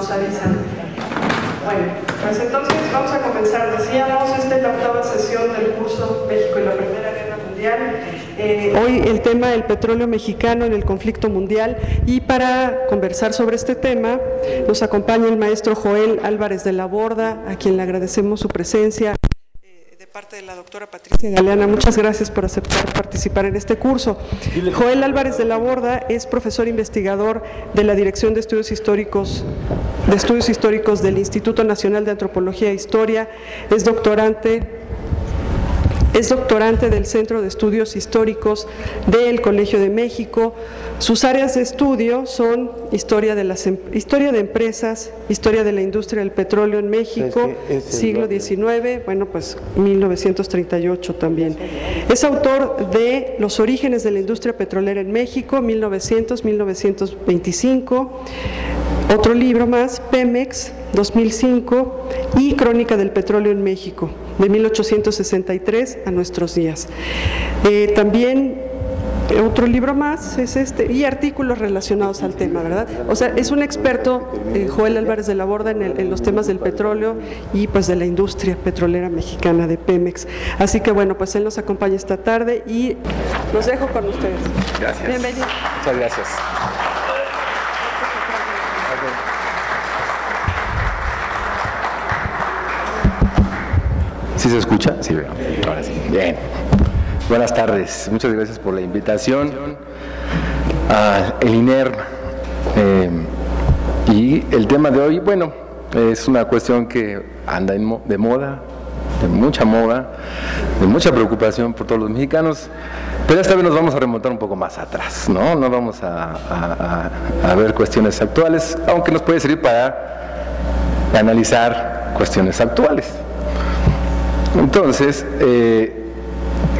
nos avisan. Bueno, pues entonces vamos a comenzar. Decíamos, esta es la octava sesión del curso México y la Primera Guerra Mundial. Hoy el tema del petróleo mexicano en el conflicto mundial, y para conversar sobre este tema nos acompaña el maestro Joel Álvarez de la Borda, a quien le agradecemos su presencia. Parte de la doctora Patricia Galeana, muchas gracias por aceptar participar en este curso. Joel Álvarez de la Borda es profesor investigador de la Dirección de Estudios Históricos del Instituto Nacional de Antropología e Historia, es doctorante del Centro de Estudios Históricos del Colegio de México. Sus áreas de estudio son historia de empresas, historia de la industria del petróleo en México, siglo XIX, bueno, pues 1938 también. Es autor de Los orígenes de la industria petrolera en México, 1900-1925, otro libro más, Pemex, 2005, y Crónica del petróleo en México, de 1863 a nuestros días. También otro libro más es este, y artículos relacionados al tema, ¿verdad? O sea, es un experto, Joel Álvarez de la Borda, en los temas del petróleo y pues de la industria petrolera mexicana de Pemex. Así que bueno, pues él nos acompaña esta tarde y los dejo con ustedes. Gracias. Bienvenido. Muchas gracias. ¿Sí se escucha? Sí, veo. Ahora sí. Bien. Buenas tardes. Muchas gracias por la invitación al INER. Y el tema de hoy, bueno, es una cuestión que anda de moda, de mucha preocupación por todos los mexicanos, pero esta vez nos vamos a remontar un poco más atrás, ¿no? No vamos a ver cuestiones actuales, aunque nos puede servir para analizar cuestiones actuales. Entonces,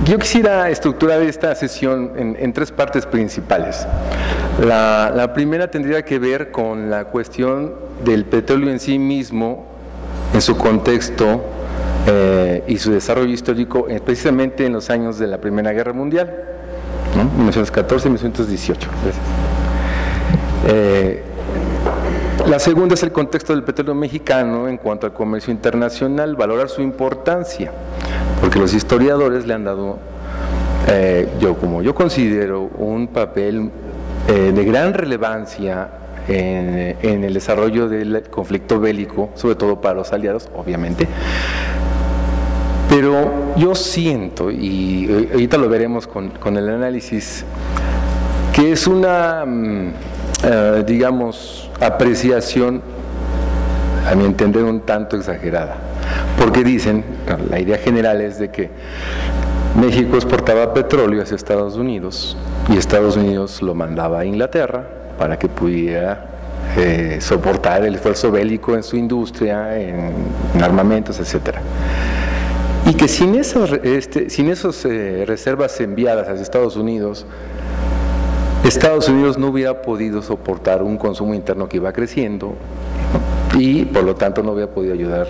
yo quisiera estructurar esta sesión en tres partes principales. La primera tendría que ver con la cuestión del petróleo en sí mismo, en su contexto y su desarrollo histórico, precisamente en los años de la Primera Guerra Mundial, ¿no? 1914 y 1918. La segunda es el contexto del petróleo mexicano en cuanto al comercio internacional, valorar su importancia, porque los historiadores le han dado, como yo considero, un papel de gran relevancia en el desarrollo del conflicto bélico, sobre todo para los aliados, obviamente. Pero yo siento, y ahorita lo veremos con el análisis, que es una, digamos, apreciación, a mi entender, un tanto exagerada, porque dicen, la idea general es de que México exportaba petróleo hacia Estados Unidos y Estados Unidos lo mandaba a Inglaterra para que pudiera soportar el esfuerzo bélico en su industria, en armamentos, etcétera. Y que sin esas reservas enviadas hacia Estados Unidos no hubiera podido soportar un consumo interno que iba creciendo y por lo tanto no hubiera podido ayudar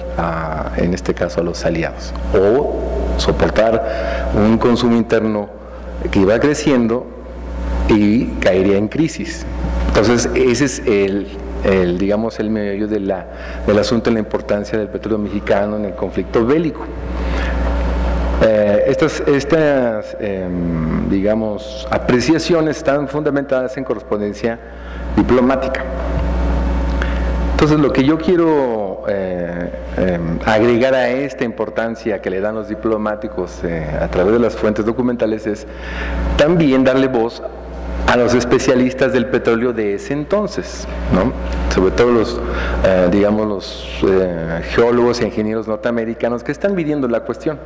en este caso a los aliados, o soportar un consumo interno que iba creciendo y caería en crisis. Entonces ese es digamos, el medio del asunto, en la importancia del petróleo mexicano en el conflicto bélico. Estas digamos, apreciaciones están fundamentadas en correspondencia diplomática. Entonces, lo que yo quiero agregar a esta importancia que le dan los diplomáticos a través de las fuentes documentales es también darle voz a los especialistas del petróleo de ese entonces, ¿no? Sobre todo los geólogos e ingenieros norteamericanos que están midiendo la cuestión.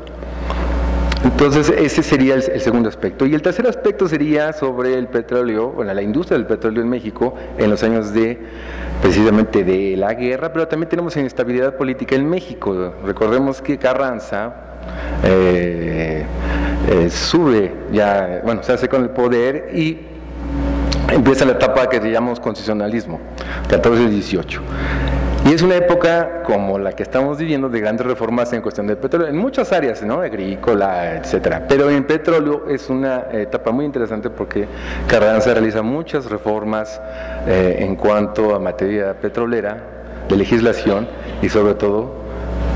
Entonces ese sería el segundo aspecto. Y el tercer aspecto sería sobre el petróleo, bueno, la industria del petróleo en México en los años precisamente de la guerra, pero también tenemos inestabilidad política en México. Recordemos que Carranza sube, se hace con el poder y empieza la etapa que llamamos constitucionalismo, 14-18. Y es una época como la que estamos viviendo de grandes reformas en cuestión del petróleo, en muchas áreas, ¿no? Agrícola, etcétera. Pero en petróleo es una etapa muy interesante porque Carranza realiza muchas reformas en cuanto a materia petrolera, de legislación y sobre todo,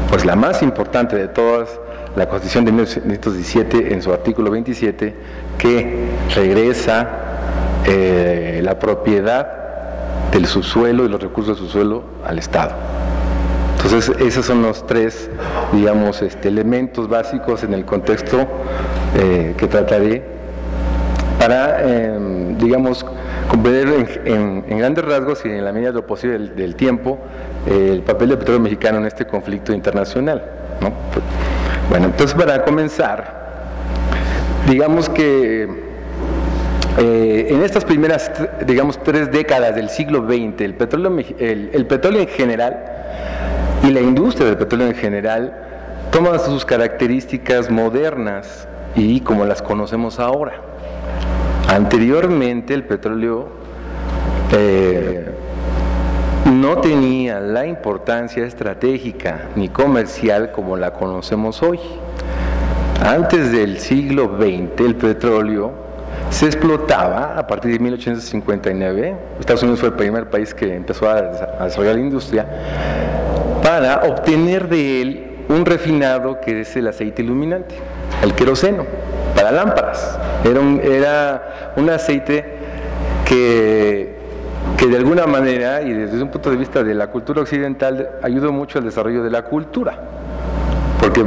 pues la más importante de todas, la Constitución de 1917 en su artículo 27, que regresa la propiedad del subsuelo y los recursos del subsuelo al Estado. Entonces, esos son los tres, digamos, elementos básicos en el contexto que trataré para, digamos, comprender en grandes rasgos y en la medida de lo posible del tiempo el papel del petróleo mexicano en este conflicto internacional, ¿no? Bueno, entonces para comenzar, digamos que en estas primeras, digamos, 3 décadas del siglo XX, el petróleo en general y la industria del petróleo en general toma sus características modernas y como las conocemos ahora. Anteriormente el petróleo no tenía la importancia estratégica ni comercial como la conocemos hoy. Antes del siglo XX el petróleo se explotaba a partir de 1859. Estados Unidos fue el primer país que empezó a desarrollar la industria para obtener de él un refinado que es el aceite iluminante, el queroseno, para lámparas. Era un aceite que de alguna manera y desde un punto de vista de la cultura occidental ayudó mucho al desarrollo de la cultura, porque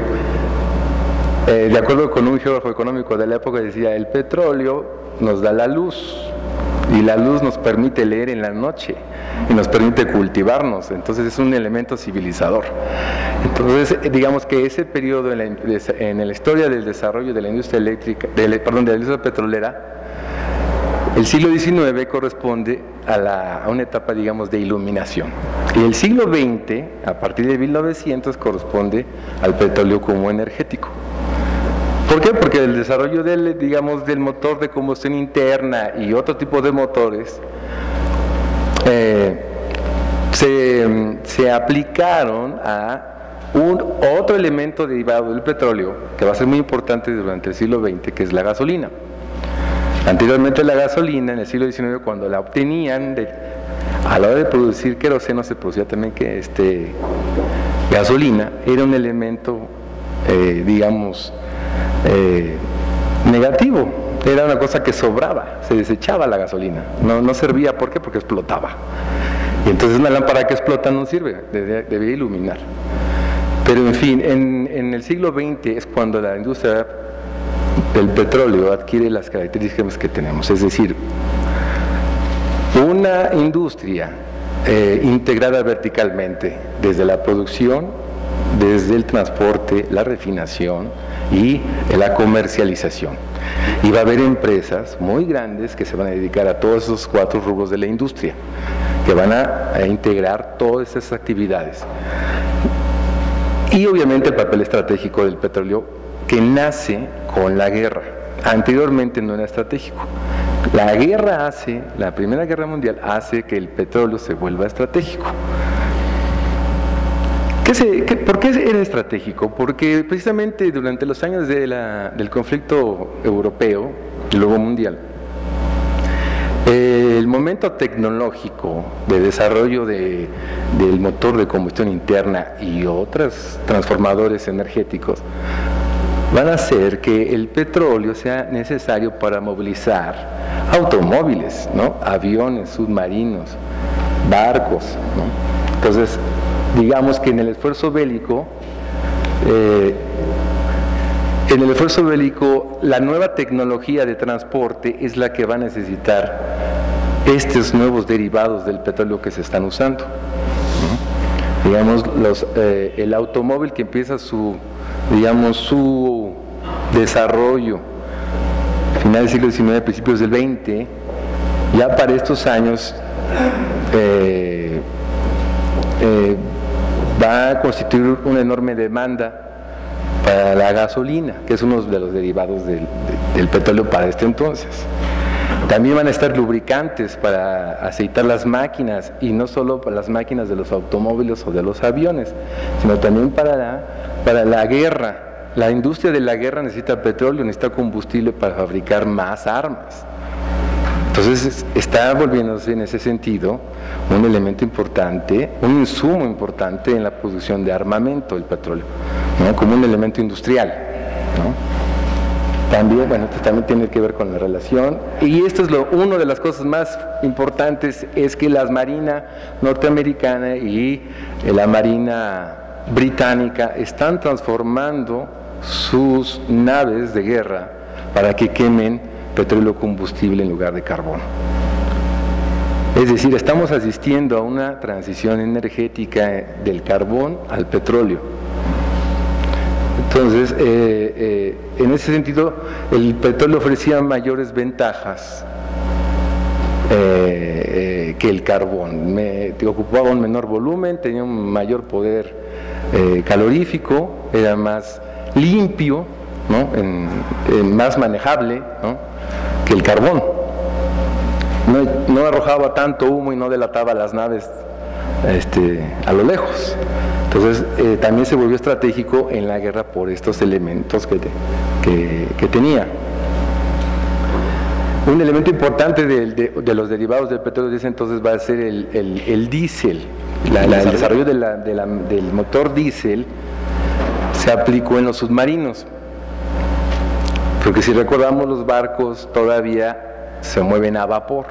de acuerdo con un geógrafo económico de la época decía, el petróleo nos da la luz y la luz nos permite leer en la noche y nos permite cultivarnos, entonces es un elemento civilizador. Entonces digamos que ese periodo en la historia del desarrollo de la industria eléctrica, de la industria petrolera, el siglo XIX corresponde a una etapa, digamos, de iluminación. Y el siglo XX, a partir de 1900, corresponde al petróleo como energético. ¿Por qué? Porque el desarrollo digamos, del motor de combustión interna y otro tipo de motores se aplicaron a otro elemento derivado del petróleo que va a ser muy importante durante el siglo XX, que es la gasolina. Anteriormente la gasolina, en el siglo XIX, cuando la obtenían, a la hora de producir queroseno se producía también gasolina, era un elemento, digamos, negativo, era una cosa que sobraba, se desechaba la gasolina, no servía. ¿Por qué? Porque explotaba. Y entonces una lámpara que explota no sirve, debía iluminar. Pero en fin, en el siglo XX es cuando la industria del petróleo adquiere las características que tenemos, es decir, una industria integrada verticalmente, desde la producción, desde el transporte, la refinación y la comercialización. Y va a haber empresas muy grandes que se van a dedicar a todos esos 4 rubros de la industria, que van a integrar todas esas actividades. Y obviamente el papel estratégico del petróleo, que nace con la guerra. Anteriormente no era estratégico. La Primera Guerra Mundial hace que el petróleo se vuelva estratégico. ¿Por qué era estratégico? Porque precisamente durante los años del conflicto europeo y luego mundial, el momento tecnológico de desarrollo del motor de combustión interna y otros transformadores energéticos van a hacer que el petróleo sea necesario para movilizar automóviles, ¿no? Aviones, submarinos, barcos, ¿no? Entonces, digamos que en el esfuerzo bélico, la nueva tecnología de transporte es la que va a necesitar estos nuevos derivados del petróleo que se están usando, ¿no? Digamos, el automóvil que empieza su desarrollo a finales del siglo XIX, principios del XX, ya para estos años va a constituir una enorme demanda para la gasolina, que es uno de los derivados del petróleo para este entonces. También van a estar lubricantes para aceitar las máquinas, y no solo para las máquinas de los automóviles o de los aviones, sino también para la guerra. La industria de la guerra necesita petróleo, necesita combustible para fabricar más armas. Entonces está volviéndose en ese sentido un elemento importante, un insumo importante en la producción de armamento, el petróleo, ¿no? Como un elemento industrial, ¿no? También, bueno, esto también tiene que ver con la relación, y esto es una de las cosas más importantes, es que la Marina norteamericana y la Marina británica están transformando sus naves de guerra para que quemen petróleo combustible en lugar de carbón. Es decir, estamos asistiendo a una transición energética del carbón al petróleo. Entonces, en ese sentido, el petróleo ofrecía mayores ventajas que el carbón. Ocupaba un menor volumen, tenía un mayor poder calorífico, era más limpio, ¿no? Más manejable, ¿no? Que el carbón. No arrojaba tanto humo y no delataba las naves a lo lejos. Entonces también se volvió estratégico en la guerra por estos elementos que tenía. Un elemento importante de los derivados del petróleo de ese entonces va a ser el diésel. El desarrollo del motor diésel se aplicó en los submarinos, porque si recordamos, los barcos todavía se mueven a vapor.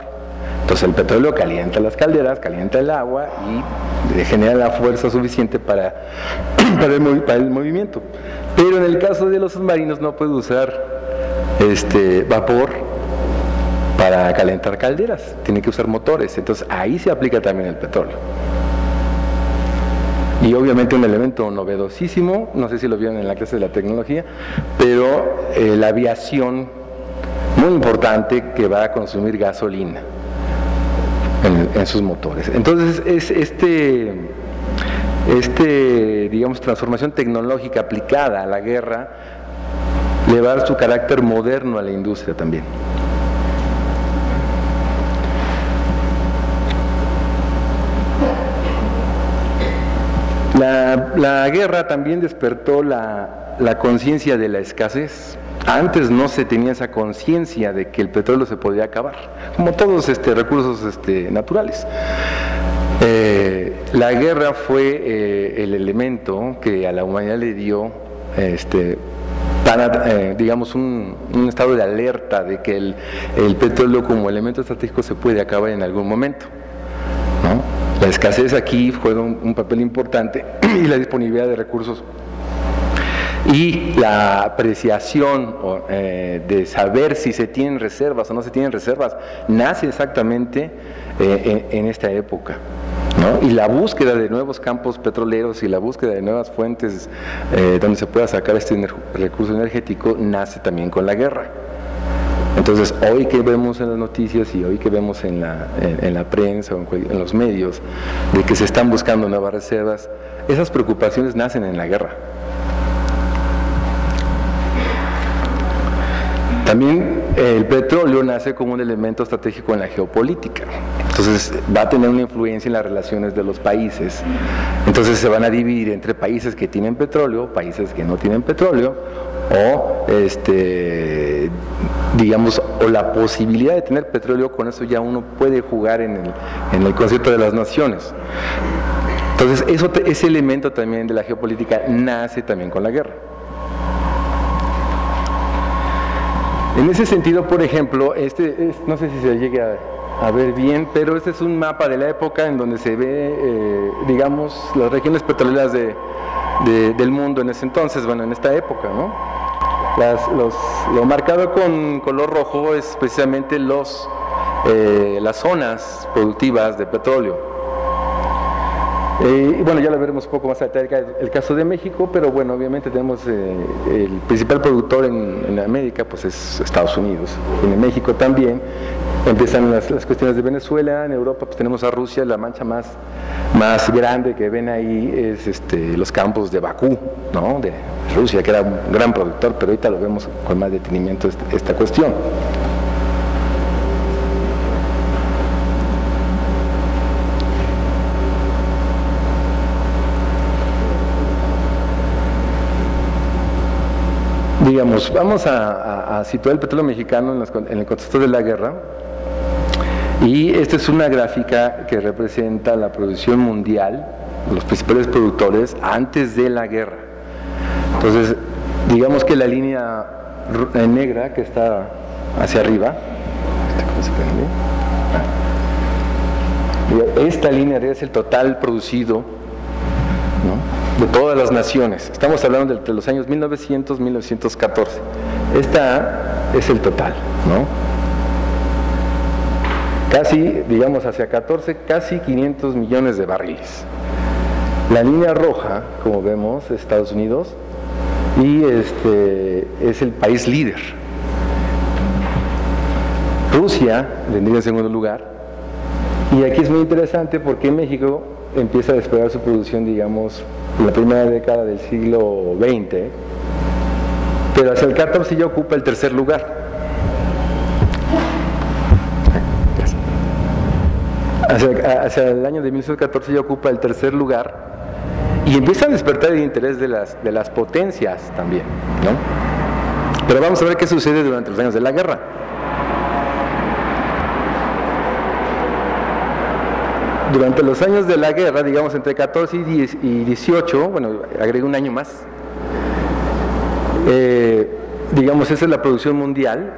Entonces el petróleo calienta las calderas, calienta el agua y genera la fuerza suficiente para el movimiento. Pero en el caso de los submarinos no puede usar vapor para calentar calderas, tiene que usar motores. Entonces ahí se aplica también el petróleo. Y obviamente un elemento novedosísimo, no sé si lo vieron en la clase de la tecnología, pero la aviación, muy importante, que va a consumir gasolina en sus motores. Entonces digamos, transformación tecnológica aplicada a la guerra le va a dar su carácter moderno a la industria también. La guerra también despertó la conciencia de la escasez. Antes no se tenía esa conciencia de que el petróleo se podía acabar, como todos recursos naturales. La guerra fue el elemento que a la humanidad le dio digamos un estado de alerta de que el petróleo como elemento estratégico se puede acabar en algún momento, ¿no? La escasez aquí fue un papel importante, y la disponibilidad de recursos y la apreciación de saber si se tienen reservas o no se tienen reservas nace exactamente en esta época, ¿no? Y la búsqueda de nuevos campos petroleros y la búsqueda de nuevas fuentes donde se pueda sacar este recurso energético nace también con la guerra. Entonces, hoy que vemos en las noticias y hoy que vemos en la prensa o en los medios de que se están buscando nuevas reservas, esas preocupaciones nacen en la guerra. También el petróleo nace como un elemento estratégico en la geopolítica. Entonces va a tener una influencia en las relaciones de los países. Entonces se van a dividir entre países que tienen petróleo, países que no tienen petróleo, o digamos, o la posibilidad de tener petróleo. Con eso ya uno puede jugar en el concepto de las naciones. Entonces ese elemento también de la geopolítica nace también con la guerra. En ese sentido, por ejemplo, no sé si se llegue a ver bien, pero este es un mapa de la época en donde se ve, digamos, las regiones petroleras del mundo en ese entonces, bueno, en esta época, ¿no? Lo marcado con color rojo es precisamente las zonas productivas de petróleo. Y bueno, ya lo veremos un poco más acerca del caso de México, pero bueno, obviamente tenemos el principal productor en América, pues es Estados Unidos. En México también empiezan las cuestiones de Venezuela. En Europa pues tenemos a Rusia. La mancha más grande que ven ahí es los campos de Bakú, ¿no? De Rusia, que era un gran productor, pero ahorita lo vemos con más detenimiento esta cuestión. Digamos, vamos a situar el petróleo mexicano en el contexto de la guerra. Y esta es una gráfica que representa la producción mundial, los principales productores antes de la guerra. Entonces, digamos que la línea negra que está hacia arriba, esta línea es el total producido, ¿no?, de todas las naciones. Estamos hablando de los años 1900-1914. Esta es el total, ¿no? Casi, digamos, hacia 14, casi 500 millones de barriles. La línea roja, como vemos, es Estados Unidos, y es el país líder. Rusia vendría en segundo lugar, y aquí es muy interesante porque México empieza a despegar su producción, digamos, en la primera década del siglo XX, pero hacia el 14 ya ocupa el tercer lugar. Hacia el año de 1914 ya ocupa el tercer lugar y empieza a despertar el interés de las potencias también, ¿no? Pero vamos a ver qué sucede durante los años de la guerra. Durante los años de la guerra, digamos entre 14 y 18, bueno, agregué un año más, digamos, esa es la producción mundial,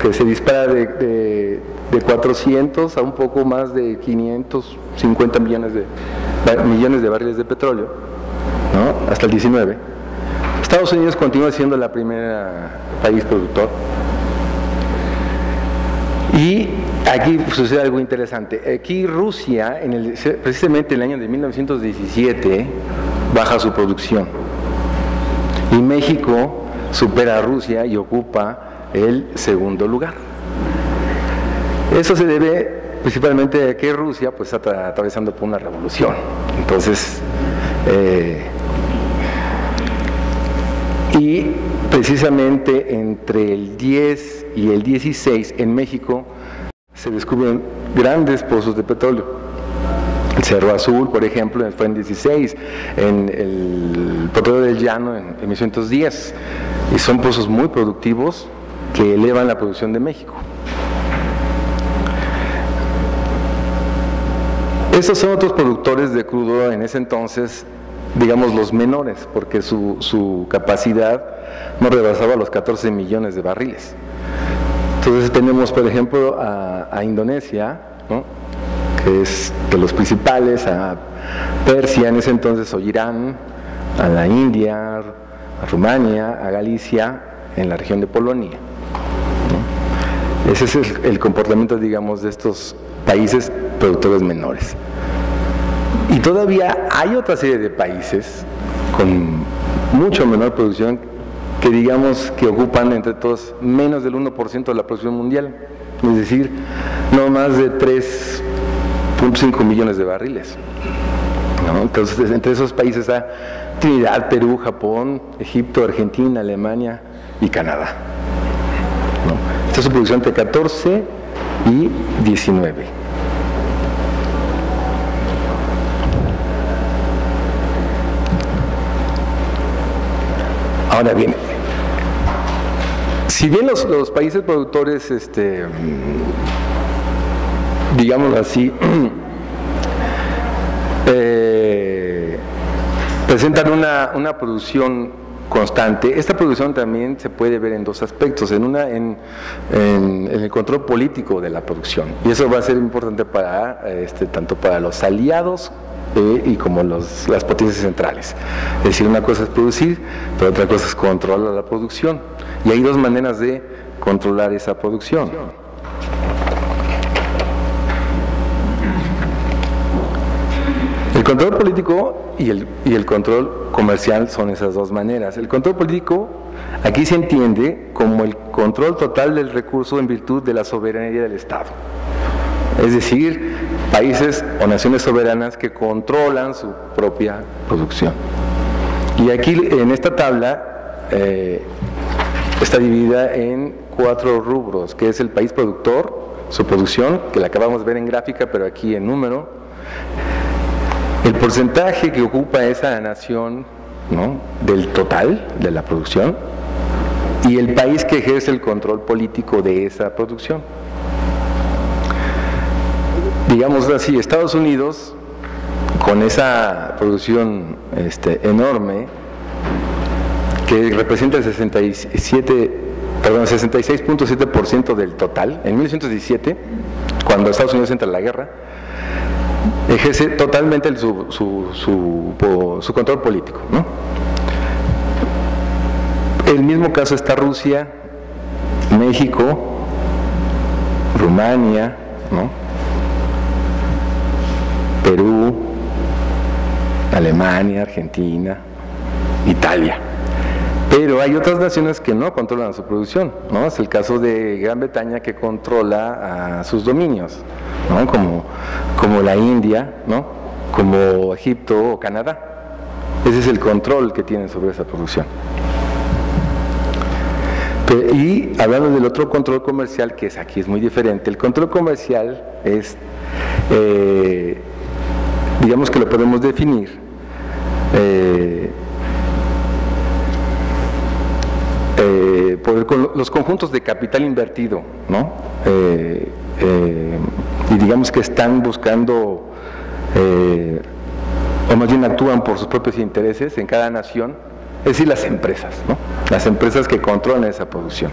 que se dispara de 400 a un poco más de 550 millones de barriles de petróleo, ¿no?, hasta el 19. Estados Unidos continúa siendo la primera país productor. Y aquí sucede algo interesante. Aquí Rusia, precisamente en el año de 1917, baja su producción. Y México supera a Rusia y ocupa el segundo lugar. Eso se debe principalmente a que Rusia pues está atravesando por una revolución. Entonces, y precisamente entre el 10 y el 16 en México se descubren grandes pozos de petróleo. El Cerro Azul, por ejemplo, fue en 16, en el Potrero del Llano en 1910, y son pozos muy productivos que elevan la producción de México. Estos son otros productores de crudo en ese entonces, digamos los menores, porque su capacidad no rebasaba los 14 millones de barriles. Entonces tenemos, por ejemplo, a Indonesia, ¿no?, que es de los principales, a Persia en ese entonces, o Irán, a la India, a Rumania, a Galicia, en la región de Polonia, ¿no? Ese es el comportamiento, digamos, de estos países productores menores. Y todavía hay otra serie de países con mucho menor producción que, digamos, que ocupan entre todos menos del 1% de la producción mundial, es decir, no más de 3.5 millones de barriles, ¿no? Entonces, entre esos países está Trinidad, Perú, Japón, Egipto, Argentina, Alemania y Canadá, ¿no? Esta es su producción entre 14 y 19. Ahora bien, si bien los países productores, digámoslo así, presentan una producción constante, esta producción también se puede ver en dos aspectos. En el control político de la producción, y eso va a ser importante para tanto para los aliados y como las potencias centrales. Es decir, una cosa es producir, pero otra cosa es controlar la producción, y hay dos maneras de controlar esa producción. El control político y el control comercial son esas dos maneras. El control político aquí se entiende como el control total del recurso en virtud de la soberanía del Estado. Es decir, países o naciones soberanas que controlan su propia producción. Y aquí en esta tabla está dividida en 4 rubros, que es el país productor, su producción, que la acabamos de ver en gráfica, pero aquí en número, el porcentaje que ocupa esa nación, ¿no?, del total de la producción, y el país que ejerce el control político de esa producción. digamos así, Estados Unidos, con esa producción enorme, que representa el 66.7% del total, en 1917, cuando Estados Unidos entra a la guerra, ejerce totalmente su control político, ¿no? El mismo caso está Rusia, México, Rumania, ¿no? Perú, Alemania, Argentina, Italia. Pero hay otras naciones que no controlan su producción, ¿no? Es el caso de Gran Bretaña, que controla a sus dominios, ¿no? Como la India, ¿no? Como Egipto o Canadá. Ese es el control que tienen sobre esa producción. Y hablando del otro control comercial, que aquí es muy diferente, el control comercial es, digamos que lo podemos definir por los conjuntos de capital invertido, ¿no? Y digamos que están buscando, o más bien actúan por sus propios intereses en cada nación, es decir, las empresas, ¿no? Las empresas que controlan esa producción.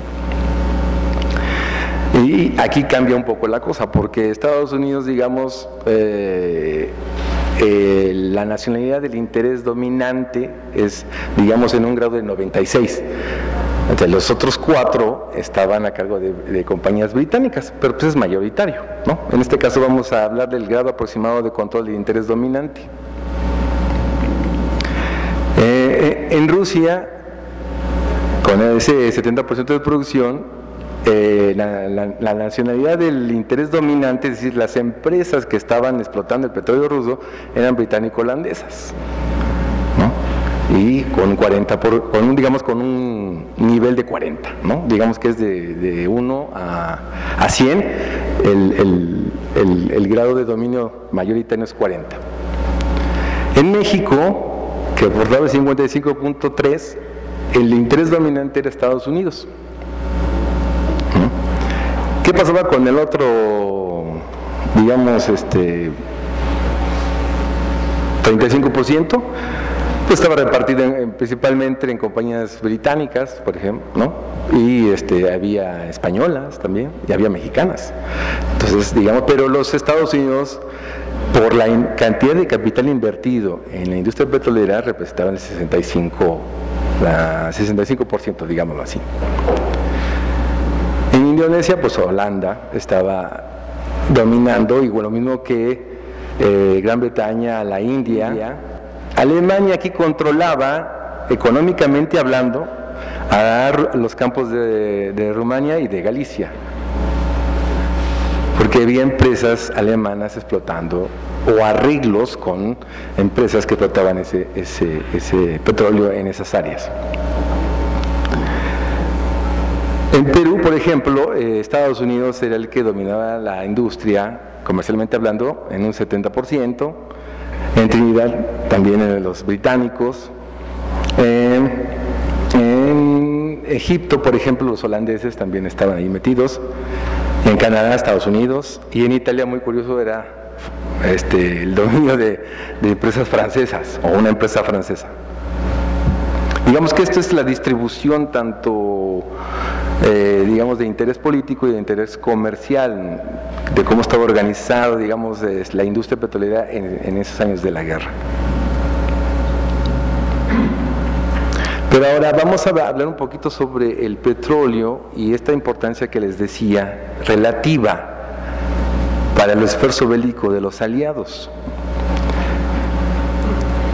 Y aquí cambia un poco la cosa, porque Estados Unidos, digamos, la nacionalidad del interés dominante es, digamos, en un grado de 96. Entonces, los otros 4 estaban a cargo de compañías británicas, pero pues es mayoritario, ¿no? En este caso vamos a hablar del grado aproximado de control del interés dominante. En Rusia, con ese 70% de producción, la nacionalidad del interés dominante, es decir, las empresas que estaban explotando el petróleo ruso, eran británico-holandesas, ¿no? Y con 40 digamos con un nivel de 40, ¿no? Digamos que es de 1 a 100, el grado de dominio mayoritario es 40. En México, que aportaba el 55.3, el interés dominante era Estados Unidos. ¿Qué pasaba con el otro, digamos, 35%? Pues estaba repartido principalmente en compañías británicas, por ejemplo, ¿no? Y había españolas también, y había mexicanas. Entonces, digamos, pero los Estados Unidos, por la cantidad de capital invertido en la industria petrolera, representaban el 65%, digámoslo así. En Indonesia, pues Holanda estaba dominando, igual lo mismo que Gran Bretaña, la India. Alemania aquí controlaba, económicamente hablando, a los campos de Rumania y de Galicia, porque había empresas alemanas explotando, o arreglos con empresas que explotaban ese petróleo en esas áreas. En Perú, por ejemplo, Estados Unidos era el que dominaba la industria, comercialmente hablando, en un 70%, en Trinidad también en los británicos, en Egipto, por ejemplo, los holandeses también estaban ahí metidos, en Canadá, Estados Unidos, y en Italia, muy curioso, era el dominio de empresas francesas, o una empresa francesa. Digamos que esto es la distribución tanto, digamos, de interés político y de interés comercial, de cómo estaba organizado, digamos, la industria petrolera en esos años de la guerra. Pero ahora vamos a hablar un poquito sobre el petróleo y esta importancia que les decía, relativa para el esfuerzo bélico de los aliados.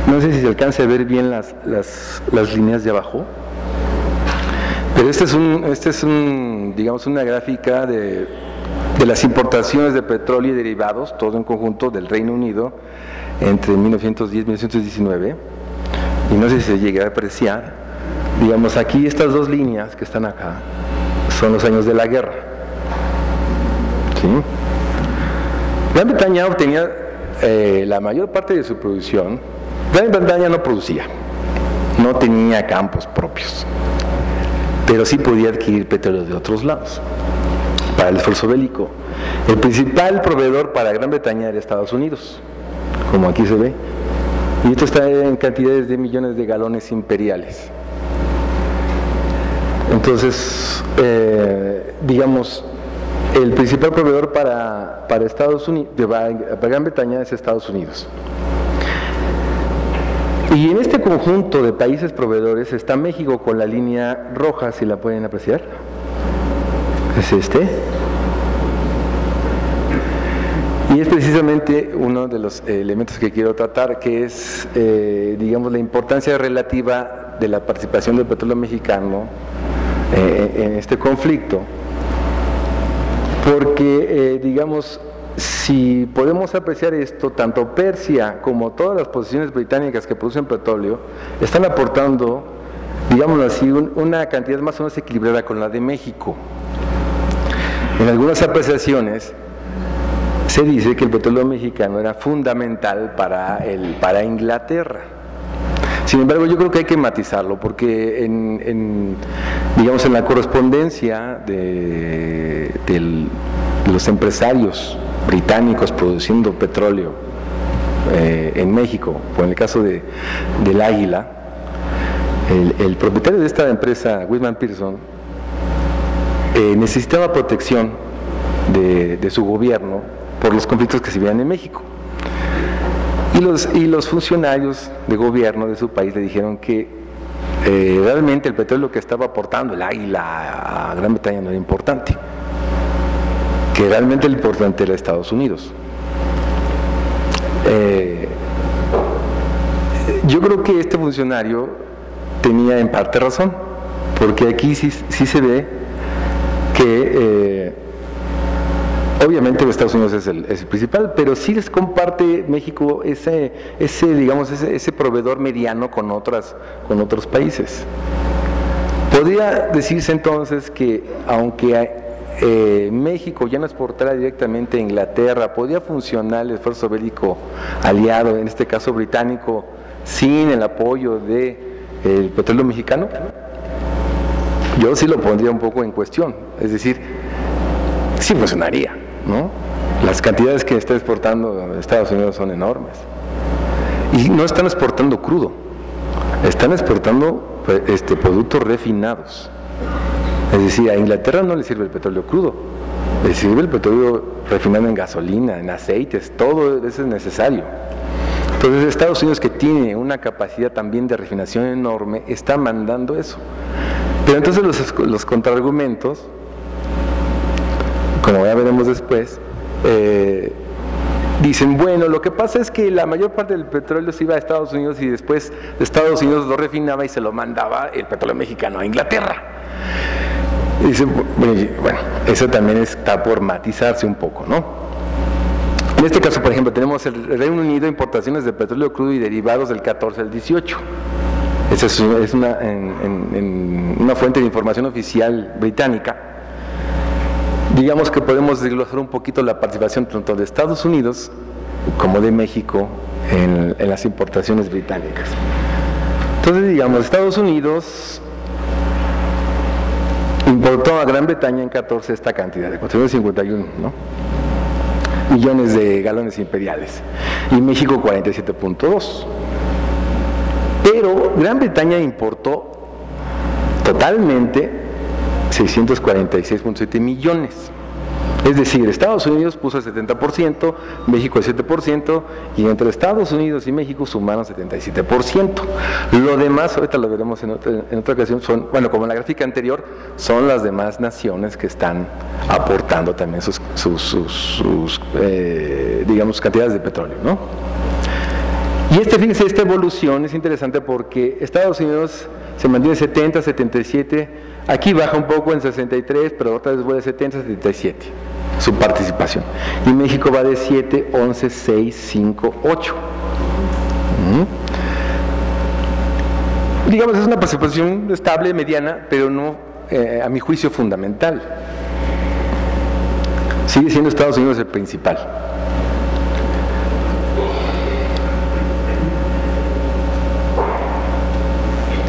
No sé si se alcanza a ver bien las líneas de abajo, pero este es digamos, una gráfica de las importaciones de petróleo y derivados, todo en conjunto, del Reino Unido entre 1910 y 1919, y no sé si se llega a apreciar, digamos, aquí estas dos líneas que están acá son los años de la guerra, ¿sí? Gran Bretaña obtenía la mayor parte de su producción. Gran Bretaña no producía, no tenía campos propios, pero sí podía adquirir petróleo de otros lados para el esfuerzo bélico. El principal proveedor para Gran Bretaña era Estados Unidos, como aquí se ve, y esto está en cantidades de millones de galones imperiales. Entonces, digamos, el principal proveedor para Estados Unidos, para Gran Bretaña, es Estados Unidos. Y en este conjunto de países proveedores está México con la línea roja, si la pueden apreciar. Es este. Y es precisamente uno de los elementos que quiero tratar, que es, digamos, la importancia relativa de la participación del petróleo mexicano en este conflicto, porque, digamos, si podemos apreciar esto, tanto Persia como todas las posiciones británicas que producen petróleo están aportando, digámoslo así, una cantidad más o menos equilibrada con la de México. En algunas apreciaciones se dice que el petróleo mexicano era fundamental para Inglaterra. Sin embargo, yo creo que hay que matizarlo, porque digamos, en la correspondencia de los empresarios británicos produciendo petróleo en México, o en el caso del Águila, el propietario de esta empresa, Whitman Pearson, necesitaba protección de su gobierno por los conflictos que se vivían en México. Y los funcionarios de gobierno de su país le dijeron que realmente el petróleo que estaba aportando el Águila a Gran Bretaña no era importante, que realmente lo importante era Estados Unidos. Yo creo que este funcionario tenía en parte razón, porque aquí sí se ve que obviamente Estados Unidos es el principal, pero sí les comparte México ese proveedor mediano con otros países. Podría decirse entonces que aunque México ya no exportara directamente a Inglaterra, podía funcionar el esfuerzo bélico aliado, en este caso británico, sin el apoyo del petróleo mexicano. Yo sí lo pondría un poco en cuestión, es decir, sí funcionaría, ¿no? Las cantidades que está exportando Estados Unidos son enormes. Y no están exportando crudo, están exportando productos refinados. Es decir, a Inglaterra no le sirve el petróleo crudo, le sirve el petróleo refinado en gasolina, en aceites, todo eso es necesario. Entonces Estados Unidos, que tiene una capacidad también de refinación enorme, está mandando eso. Pero entonces los contraargumentos, como ya veremos después, dicen, bueno, lo que pasa es que la mayor parte del petróleo se iba a Estados Unidos y después Estados Unidos lo refinaba y se lo mandaba el petróleo mexicano a Inglaterra. Y dicen, bueno, eso también está por matizarse un poco, ¿no? En este caso, por ejemplo, tenemos el Reino Unido, importaciones de petróleo crudo y derivados del 14 al 18. Esa es una fuente de información oficial británica. Digamos que podemos desglosar un poquito la participación tanto de Estados Unidos como de México en las importaciones británicas. Entonces, digamos, Estados Unidos importó a Gran Bretaña en 14 esta cantidad, de 451, ¿no?, millones de galones imperiales, y México 47.2. Pero Gran Bretaña importó totalmente 646.7 millones. Es decir, Estados Unidos puso el 70%, México el 7%, y entre Estados Unidos y México sumaron 77%. Lo demás, ahorita lo veremos en otra ocasión, son, bueno, como en la gráfica anterior, son las demás naciones que están aportando también sus digamos, cantidades de petróleo, ¿no? Y fíjense, esta evolución es interesante porque Estados Unidos se mantiene 70, 77, aquí baja un poco en 63, pero otra vez vuelve a 70, 77, su participación. Y México va de 7, 11, 6, 5, 8. Digamos, es una participación estable, mediana, pero no, a mi juicio, fundamental. Sigue siendo Estados Unidos el principal.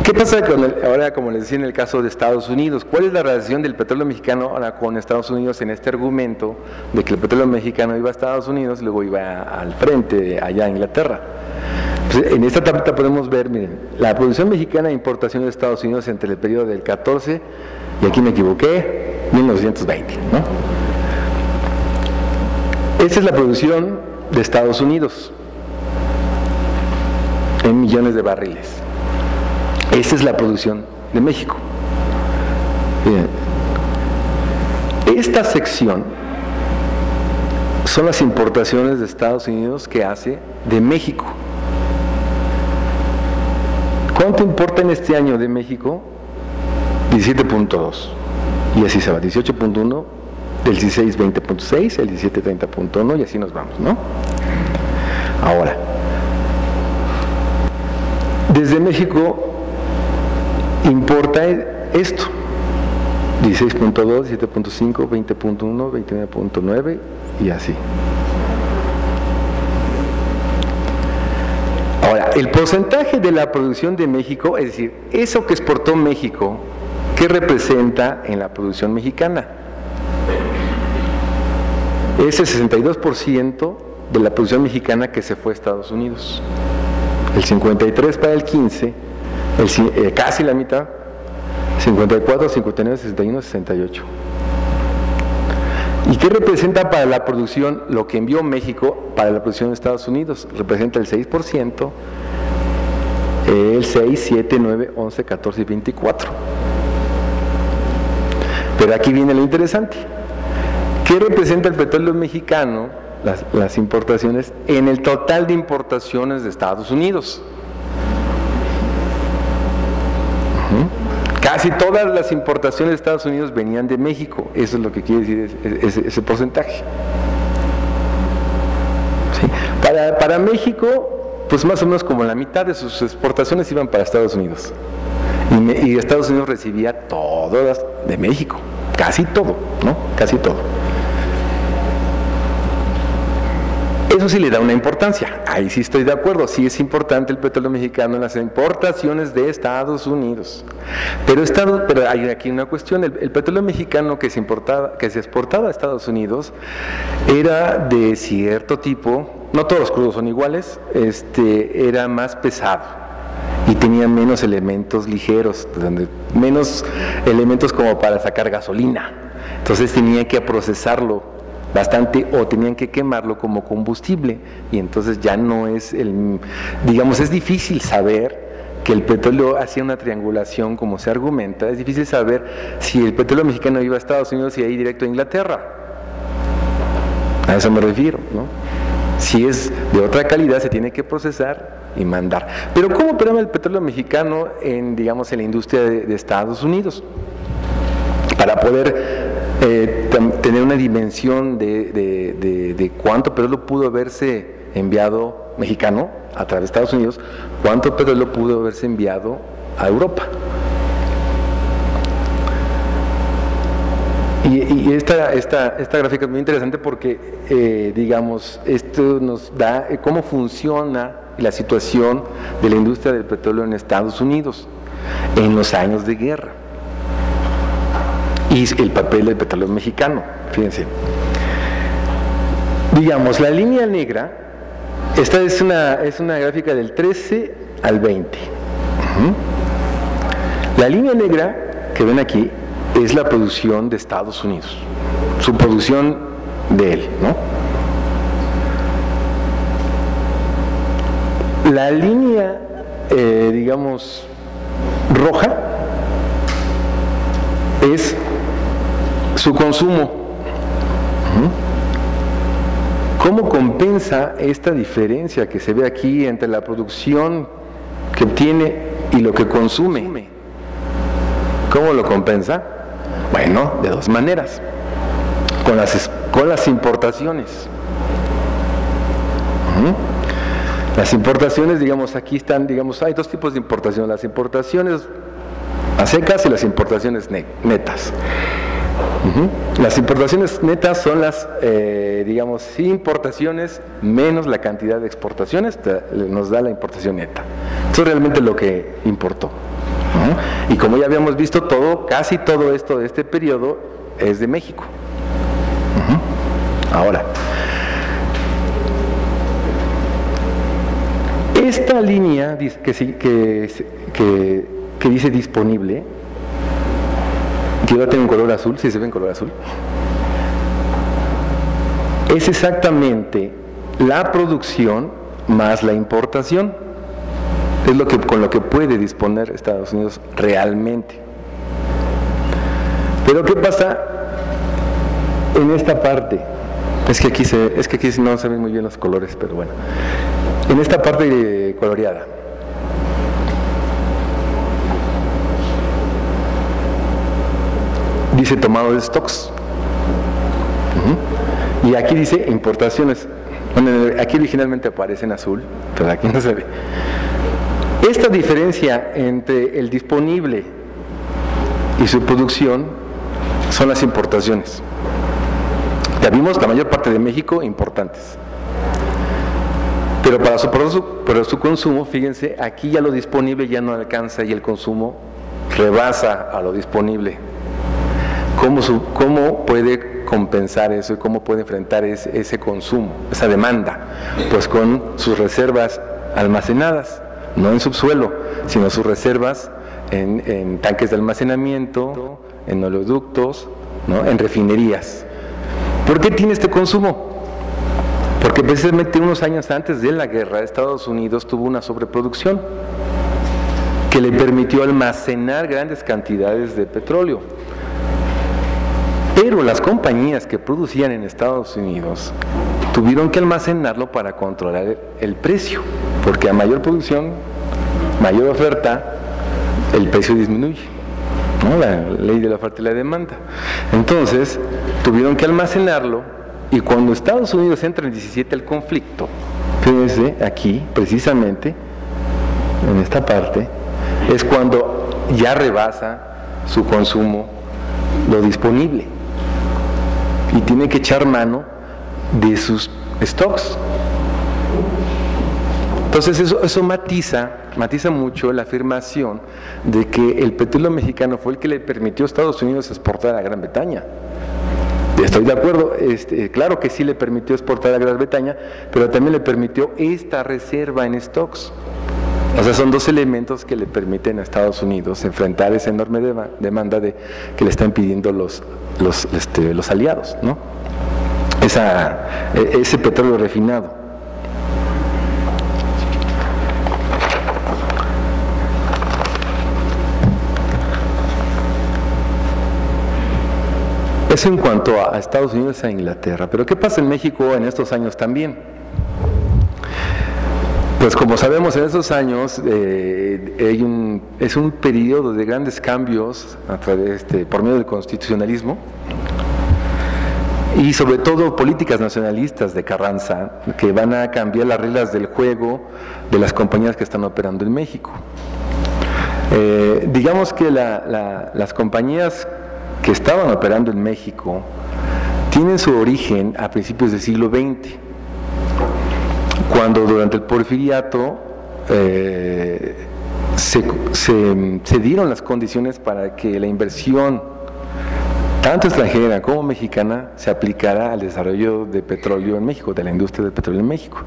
¿Qué pasa ahora, como les decía, en el caso de Estados Unidos? ¿Cuál es la relación del petróleo mexicano ahora con Estados Unidos en este argumento de que el petróleo mexicano iba a Estados Unidos y luego iba al frente, allá a Inglaterra? Pues en esta tablita podemos ver, miren, la producción mexicana e importación de Estados Unidos entre el periodo del 14, y aquí me equivoqué, 1920, ¿no? Esta es la producción de Estados Unidos en millones de barriles. Esta es la producción de México. Bien. Esta sección son las importaciones de Estados Unidos que hace de México. ¿Cuánto importa en este año de México? 17.2. Y así se va, 18.1, el 16 20.6, el 17 30.1 y así nos vamos, ¿no? Ahora, desde México importa esto, 16.2, 17.5, 20.1, 29.9 y así. Ahora, el porcentaje de la producción de México, es decir, eso que exportó México, ¿qué representa en la producción mexicana? Es el 62% de la producción mexicana que se fue a Estados Unidos, el 53% para el 15%, casi la mitad, 54, 59, 61, 68. ¿Y qué representa para la producción lo que envió México para la producción de Estados Unidos? Representa el 6%, el 6, 7, 9, 11, 14 y 24. Pero aquí viene lo interesante. ¿Qué representa el petróleo mexicano, las importaciones, en el total de importaciones de Estados Unidos? Casi todas las importaciones de Estados Unidos venían de México. Eso es lo que quiere decir ese porcentaje. ¿Sí? Para México, pues más o menos como la mitad de sus exportaciones iban para Estados Unidos. Y Estados Unidos recibía todas de México. Casi todo, ¿no? Casi todo. Eso sí le da una importancia, ahí sí estoy de acuerdo, sí es importante el petróleo mexicano en las importaciones de Estados Unidos, pero hay aquí una cuestión, el petróleo mexicano que se exportaba a Estados Unidos era de cierto tipo, no todos los crudos son iguales, era más pesado y tenía menos elementos ligeros, menos elementos como para sacar gasolina, entonces tenía que procesarlo bastante o tenían que quemarlo como combustible y entonces ya no es digamos, es difícil saber que el petróleo hacía una triangulación como se argumenta, es difícil saber si el petróleo mexicano iba a Estados Unidos y ahí directo a Inglaterra, a eso me refiero, ¿no? Si es de otra calidad se tiene que procesar y mandar. Pero ¿cómo operaba el petróleo mexicano digamos, en la industria de Estados Unidos? Para poder tener una dimensión de cuánto petróleo pudo haberse enviado mexicano a través de Estados Unidos, cuánto petróleo pudo haberse enviado a Europa. Y esta gráfica es muy interesante porque, digamos, esto nos da cómo funciona la situación de la industria del petróleo en Estados Unidos en los años de guerra. Y el papel del petróleo mexicano, fíjense. Digamos, la línea negra, esta es una gráfica del 13 al 20. La línea negra que ven aquí es la producción de Estados Unidos, su producción de él, ¿no? La línea, digamos, roja es su consumo. ¿Cómo compensa esta diferencia que se ve aquí entre la producción que obtiene y lo que consume? ¿Cómo lo compensa? Bueno, de dos maneras. Con las importaciones. Las importaciones, digamos, aquí están, digamos, hay dos tipos de importación, las importaciones a secas y las importaciones netas. Las importaciones netas son las, digamos, importaciones menos la cantidad de exportaciones, nos da la importación neta. Eso es realmente lo que importó. Y como ya habíamos visto, casi todo esto de este periodo es de México. Ahora, esta línea que dice disponible, que yo la tengo en color azul, si se ve en color azul, es exactamente la producción más la importación. Es con lo que puede disponer Estados Unidos realmente. Pero ¿qué pasa en esta parte? Es que aquí no se ven muy bien los colores, pero bueno. En esta parte coloreada. Dice tomado de stocks. Y aquí dice importaciones. Bueno, aquí originalmente aparece en azul, pero aquí no se ve. Esta diferencia entre el disponible y su producción son las importaciones. Ya vimos la mayor parte de México importantes. Pero para su consumo, fíjense, aquí ya lo disponible ya no alcanza y el consumo rebasa a lo disponible. ¿Cómo puede compensar eso y cómo puede enfrentar ese consumo, esa demanda? Pues con sus reservas almacenadas, no en subsuelo, sino sus reservas en tanques de almacenamiento, en oleoductos, ¿no? En refinerías. ¿Por qué tiene este consumo? Porque precisamente unos años antes de la guerra, Estados Unidos tuvo una sobreproducción que le permitió almacenar grandes cantidades de petróleo. Pero las compañías que producían en Estados Unidos tuvieron que almacenarlo para controlar el precio, porque a mayor producción, mayor oferta, el precio disminuye, ¿no? La ley de la oferta y la demanda. Entonces, tuvieron que almacenarlo, y cuando Estados Unidos entra en el 17 al conflicto, fíjense aquí, precisamente, en esta parte, es cuando ya rebasa su consumo lo disponible y tiene que echar mano de sus stocks. Entonces eso matiza mucho la afirmación de que el petróleo mexicano fue el que le permitió a Estados Unidos exportar a Gran Bretaña. Estoy de acuerdo, claro que sí le permitió exportar a Gran Bretaña, pero también le permitió esta reserva en stocks. O sea, son dos elementos que le permiten a Estados Unidos enfrentar esa enorme demanda que le están pidiendo los aliados, ¿no? Ese petróleo refinado. Eso en cuanto a Estados Unidos y a Inglaterra. Pero ¿qué pasa en México en estos años también? Pues como sabemos, en esos años es un periodo de grandes cambios por medio del constitucionalismo y sobre todo políticas nacionalistas de Carranza que van a cambiar las reglas del juego de las compañías que están operando en México. Digamos que las compañías que estaban operando en México tienen su origen a principios del siglo XX, cuando durante el Porfiriato se dieron las condiciones para que la inversión, tanto extranjera como mexicana, se aplicara al desarrollo de petróleo en México, de la industria del petróleo en México.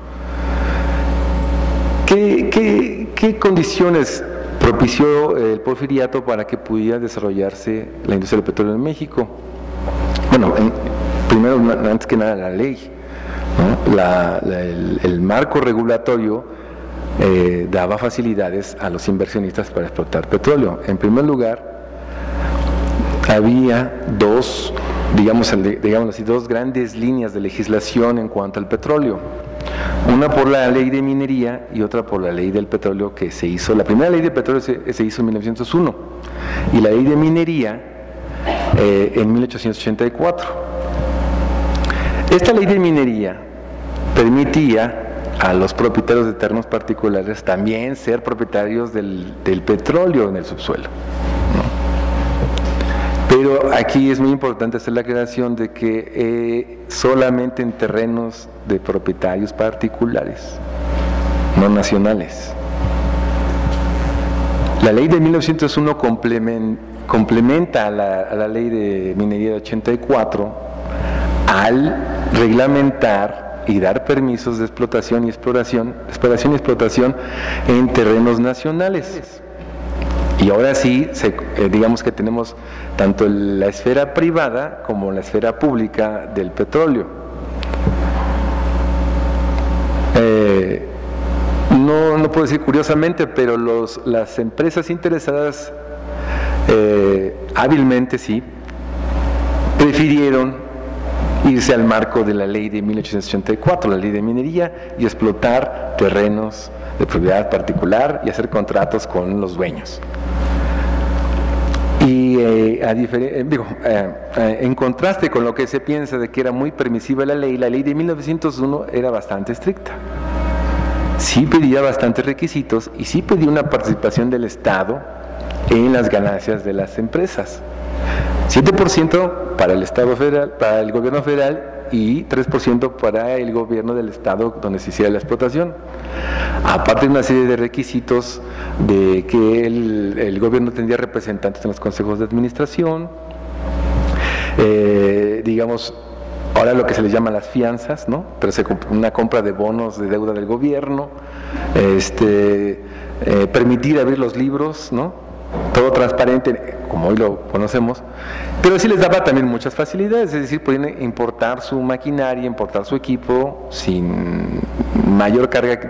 ¿Qué condiciones propició el Porfiriato para que pudiera desarrollarse la industria del petróleo en México? Bueno, primero, antes que nada, la ley, ¿no? El marco regulatorio daba facilidades a los inversionistas para explotar petróleo. En primer lugar, había dos grandes líneas de legislación en cuanto al petróleo. Una por la ley de minería y otra por la ley del petróleo que se hizo. La primera ley de petróleo se hizo en 1901 y la ley de minería en 1884. Esta ley de minería permitía a los propietarios de terrenos particulares también ser propietarios del petróleo en el subsuelo, ¿no? Pero aquí es muy importante hacer la aclaración de que solamente en terrenos de propietarios particulares, no nacionales. La ley de 1901 complementa a la ley de minería de 84 al reglamentar y dar permisos de explotación y exploración en terrenos nacionales. Y ahora sí, digamos que tenemos tanto la esfera privada como la esfera pública del petróleo. No puedo decir curiosamente, pero las empresas interesadas hábilmente sí prefirieron irse al marco de la ley de 1884, la ley de minería, y explotar terrenos de propiedad particular y hacer contratos con los dueños. Y en contraste con lo que se piensa de que era muy permisiva la ley de 1901 era bastante estricta. Sí pedía bastantes requisitos y sí pedía una participación del Estado en las ganancias de las empresas. 7% para el Estado federal, para el gobierno federal, y 3% para el gobierno del estado donde se hiciera la explotación. Aparte de una serie de requisitos de que el gobierno tendría representantes en los consejos de administración, digamos, ahora lo que se les llama las fianzas, ¿no? Pero una compra de bonos de deuda del gobierno, permitir abrir los libros, ¿no? Todo transparente, como hoy lo conocemos, pero sí les daba también muchas facilidades, es decir, podían importar su maquinaria, importar su equipo sin mayor carga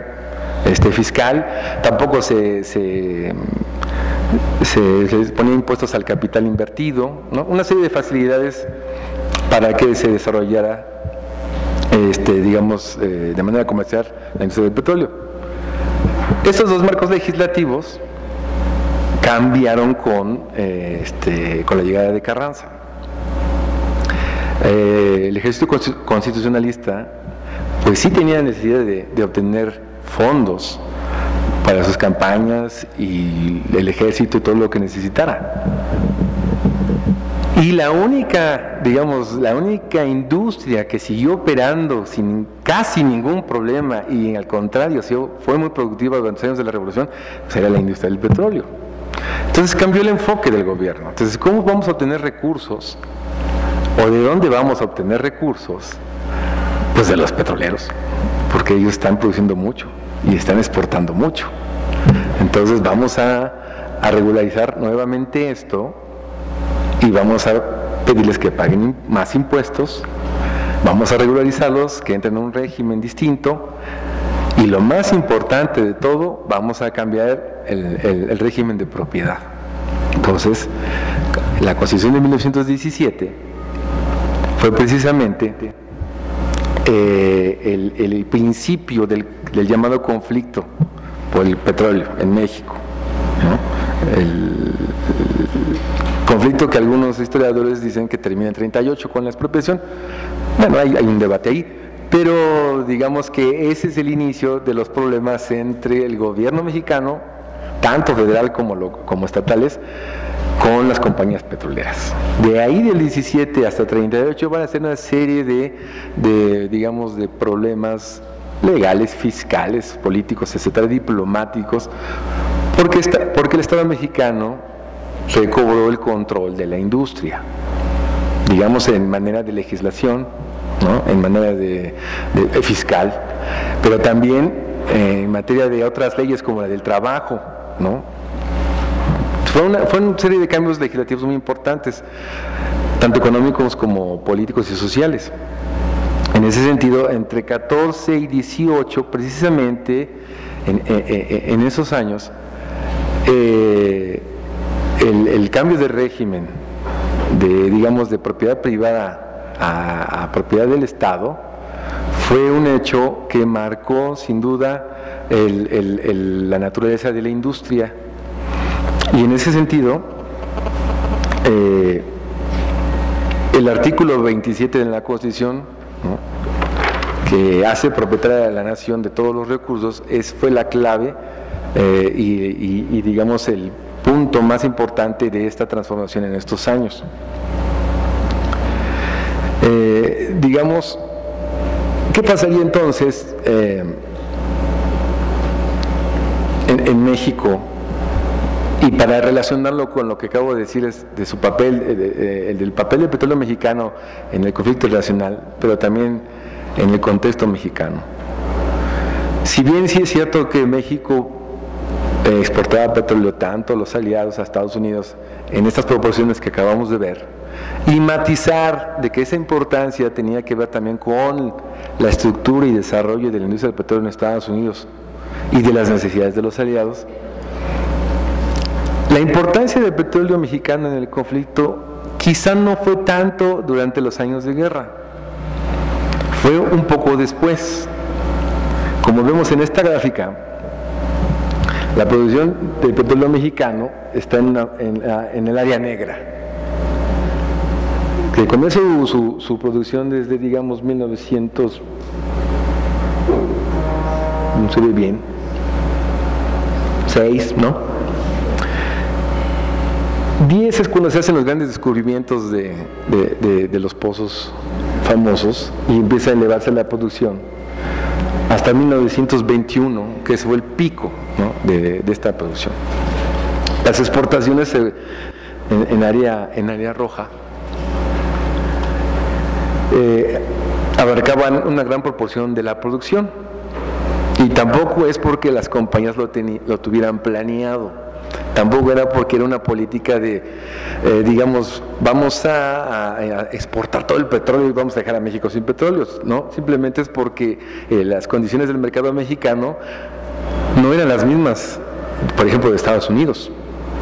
fiscal, tampoco se les ponía impuestos al capital invertido, ¿no? Una serie de facilidades para que se desarrollara, digamos, de manera comercial la industria del petróleo. Estos dos marcos legislativos cambiaron con la llegada de Carranza. El ejército constitucionalista pues sí tenía necesidad de obtener fondos para sus campañas y el ejército y todo lo que necesitara. Y la única industria que siguió operando sin casi ningún problema y al contrario fue muy productiva durante los años de la revolución, pues era la industria del petróleo. Entonces cambió el enfoque del gobierno. Entonces, ¿cómo vamos a obtener recursos? ¿O de dónde vamos a obtener recursos? Pues de los petroleros, porque ellos están produciendo mucho y están exportando mucho. Entonces vamos a regularizar nuevamente esto y vamos a pedirles que paguen más impuestos, vamos a regularizarlos, que entren en un régimen distinto. Y lo más importante de todo, vamos a cambiar el régimen de propiedad. Entonces, la Constitución de 1917 fue precisamente el principio del llamado conflicto por el petróleo en México, ¿no? El conflicto que algunos historiadores dicen que termina en 38 con la expropiación. Bueno, hay un debate ahí. Pero digamos que ese es el inicio de los problemas entre el gobierno mexicano, tanto federal como estatales, con las compañías petroleras. De ahí del 17 hasta 38 van a ser una serie de problemas legales, fiscales, políticos, etcétera, diplomáticos, porque el Estado mexicano recobró el control de la industria, digamos en manera de legislación, ¿no? En manera de fiscal, pero también en materia de otras leyes como la del trabajo, ¿no? Fue una serie de cambios legislativos muy importantes, tanto económicos como políticos y sociales. En ese sentido, entre 14 y 18, precisamente en esos años, el cambio de régimen de propiedad privada a propiedad del Estado fue un hecho que marcó sin duda la naturaleza de la industria. Y en ese sentido, el artículo 27 de la Constitución, ¿no?, que hace propietaria a la nación de todos los recursos, fue la clave y digamos el punto más importante de esta transformación en estos años. Digamos, ¿qué pasaría entonces en México Y para relacionarlo con lo que acabo de decir de su papel, del papel del petróleo mexicano en el conflicto internacional, pero también en el contexto mexicano. Si bien sí es cierto que México exportaba petróleo tanto a los aliados, a Estados Unidos, en estas proporciones que acabamos de ver, y matizar de que esa importancia tenía que ver también con la estructura y desarrollo de la industria del petróleo en Estados Unidos y de las necesidades de los aliados, la importancia del petróleo mexicano en el conflicto quizá no fue tanto durante los años de guerra, fue un poco después. Como vemos en esta gráfica, la producción del petróleo mexicano está en el área negra, que comienza su producción desde, digamos, 1900, no se ve bien, 6, ¿no? 10 es cuando se hacen los grandes descubrimientos de los pozos famosos y empieza a elevarse la producción hasta 1921, que fue el pico, ¿no?, de esta producción. Las exportaciones en área roja abarcaban una gran proporción de la producción, y tampoco es porque las compañías lo tuvieran planeado. Tampoco era porque era una política de, digamos, vamos a exportar todo el petróleo y vamos a dejar a México sin petróleo, ¿no? Simplemente es porque las condiciones del mercado mexicano no eran las mismas, por ejemplo, de Estados Unidos.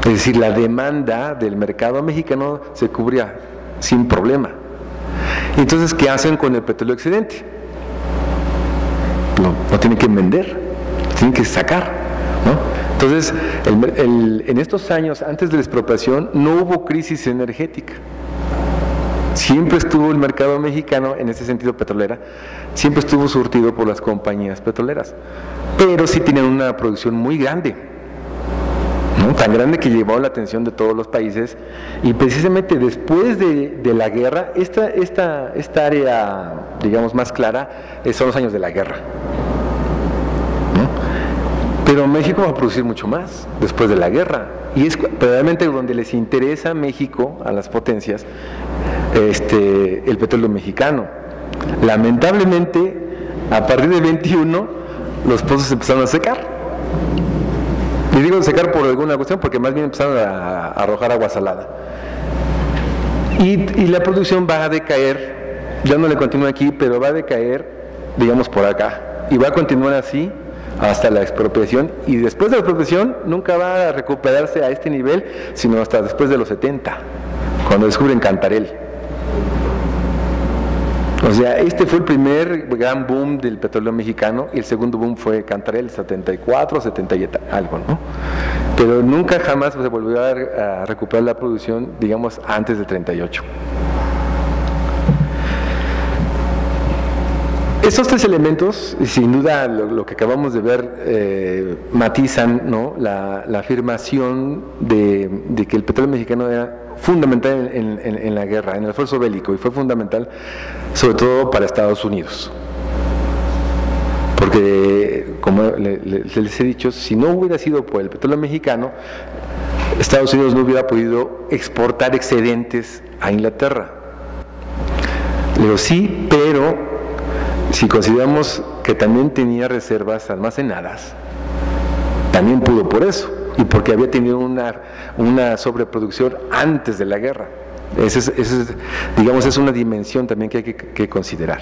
Es decir, la demanda del mercado mexicano se cubría sin problema. Entonces, ¿qué hacen con el petróleo excedente? Lo tienen que vender, tienen que sacar, ¿no? Entonces, en estos años, antes de la expropiación, no hubo crisis energética. Siempre estuvo el mercado mexicano, en ese sentido petrolera, siempre estuvo surtido por las compañías petroleras. Pero sí tenían una producción muy grande, ¿no? Tan grande que llevó la atención de todos los países. Y precisamente después de la guerra, esta área, digamos, más clara, son los años de la guerra. Pero México va a producir mucho más después de la guerra, y es realmente donde les interesa a México, a las potencias, el petróleo mexicano. Lamentablemente, a partir del 21, los pozos empezaron a secar. Y digo secar por alguna cuestión, porque más bien empezaron a arrojar agua salada. Y la producción va a decaer, ya no le continúa aquí, pero va a decaer, digamos, por acá, y va a continuar así hasta la expropiación, y después de la expropiación nunca va a recuperarse a este nivel, sino hasta después de los 70, cuando descubren Cantarell. O sea, este fue el primer gran boom del petróleo mexicano, y el segundo boom fue Cantarell, 74, 70 y algo, ¿no? Pero nunca jamás se volvió a recuperar la producción, digamos, antes de 38. Estos tres elementos, sin duda, lo que acabamos de ver, matizan, ¿no?, la afirmación de que el petróleo mexicano era fundamental en la guerra, en el esfuerzo bélico, y fue fundamental sobre todo para Estados Unidos. Porque, como les he dicho, si no hubiera sido por el petróleo mexicano, Estados Unidos no hubiera podido exportar excedentes a Inglaterra. Le digo, sí, pero si consideramos que también tenía reservas almacenadas, también pudo por eso, y porque había tenido una sobreproducción antes de la guerra. Digamos, es una dimensión también que hay que considerar.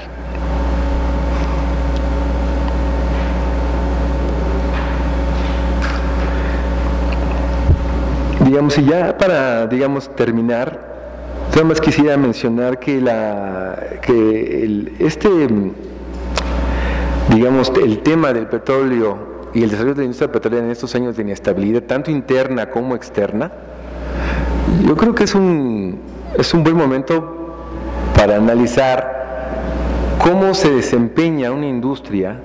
Digamos, y ya para, digamos, terminar, nada más quisiera mencionar que digamos, el tema del petróleo y el desarrollo de la industria petrolera en estos años de inestabilidad, tanto interna como externa, yo creo que es un buen momento para analizar cómo se desempeña una industria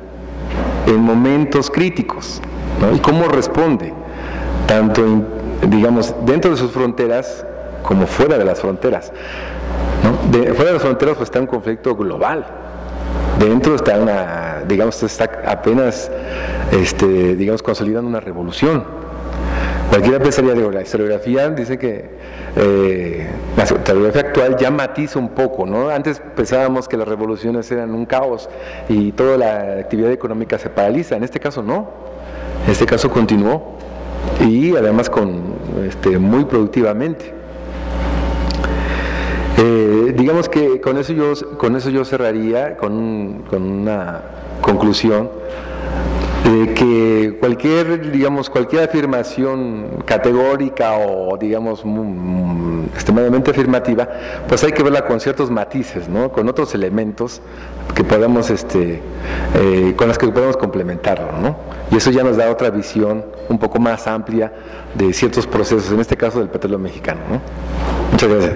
en momentos críticos, ¿no?, y cómo responde, tanto, digamos, dentro de sus fronteras como fuera de las fronteras, ¿no? Fuera de las fronteras pues está un conflicto global. Dentro está está apenas, digamos, consolidando una revolución. Cualquiera pensaría, digo, la historiografía dice que la historiografía actual ya matiza un poco, ¿no? Antes pensábamos que las revoluciones eran un caos y toda la actividad económica se paraliza. En este caso no, en este caso continuó y además muy productivamente. Digamos que con eso yo cerraría con una conclusión de que cualquier afirmación categórica o digamos extremadamente afirmativa, pues hay que verla con ciertos matices, ¿no? Con otros elementos que podamos con las que podemos complementarlo, ¿no? Y eso ya nos da otra visión un poco más amplia de ciertos procesos, en este caso del petróleo mexicano, ¿no? Muchas gracias.